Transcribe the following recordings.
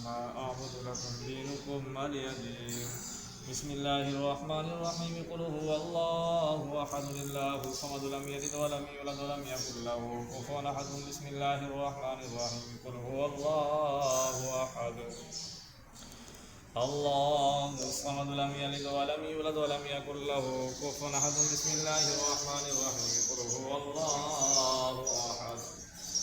ما أعبد لكم دينكم ولي دين. بسم الله الرحمن الرحيم. قل هو الله أحد الله الصمد لم يلد ولم يولد ولم يكن له كفوا أحد. بسم الله الرحمن الرحيم. قل هو الله أحد الله الصمد لم يلد ولم يولد ولم يكن له كفوا أحد. بسم الله الرحمن الرحيم. قل هو الله أحد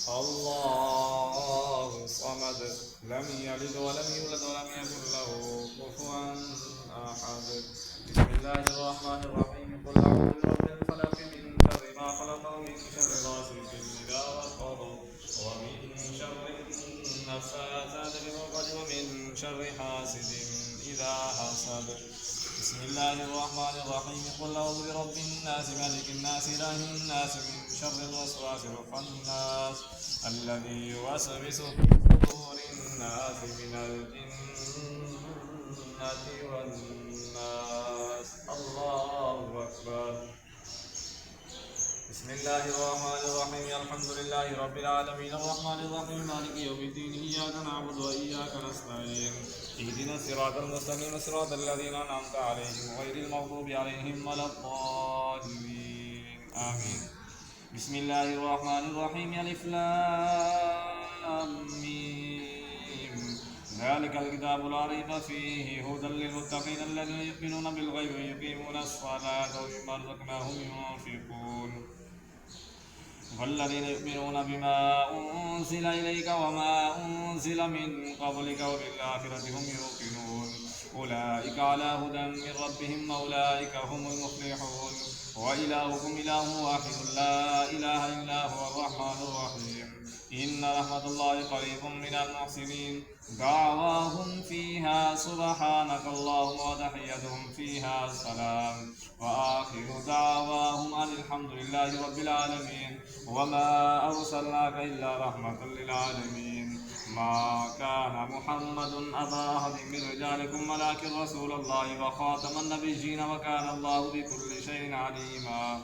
الله الصمد لم يلد ولم يولد ولم يكن له كفوا أحد. بسم الله الرحمن الرحيم. قل أعوذ برب الفلق من شر ما خلق ومن شر غاسق إذا وقب ومن شر النفاثات في العقد ومن شر حاسد إذا حسد. بسم الله الرحمن الرحيم. قل أعوذ برب الناس ملك الناس إله الناس من شر الوسواس الخناس الذي يوسوس في صدور الناس من الجنة والناس. الله أكبر. بسم الله الرحمن الرحيم. الحمد لله رب العالمين الرحمن الرحيم مالك يوم الدين. إياك نعبد وإياك نستعين. اهدنا الصراط المستقيم صراط الذين أنعمت عليهم غير المغضوب عليهم ولا الضالين آمين. بسم الله الرحمن الرحيم. ألف لام ميم. ذلك الكتاب لا ريب فيه هدى للمتقين الذين يؤمنون بالغيب ويقيمون الصلاة ومما رزقناهم ينفقون. والذين يؤمنون بما أنزل إليك وما أنزل من قبلك وبالآخرة هم يوقنون. أولئك على هدى من ربهم وأولئك هم المفلحون. وإلهكم إله واحد لا إله إلا هو الرحمن الرحيم. إن رحمة الله قريب من المحسنين. دعواهم فيها سبحانك اللهم وتحيتهم فيها سلام وآخر دعواهم أن الحمد لله رب العالمين. وما أرسلناك إلا رحمة للعالمين. ما كان محمد أبا أحد من رجالكم ولكن رسول الله وخاتم النبيين وكان الله بكل شيء عليما.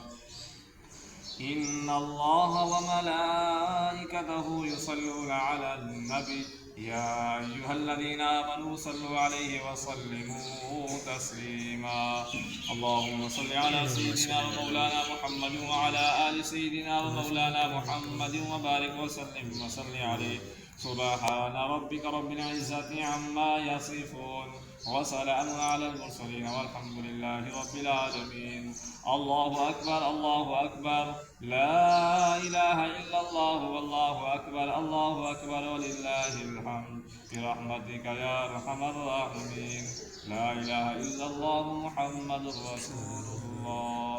إن الله وملائكته يصلون على النبي يا أيها الذين آمنوا صلوا عليه وسلموا تسليما. اللهم صل على سيدنا ومولانا محمد وعلى آل سيدنا ومولانا محمد وبارك وسلم وصل عليه. سبحان ربك رب العزة عما يصفون وسلام على المرسلين والحمد لله رب العالمين. الله أكبر الله أكبر. لا إله إلا الله والله أكبر. الله أكبر ولله الحمد. برحمتك يا أرحم الراحمين. لا إله إلا الله محمد رسول الله.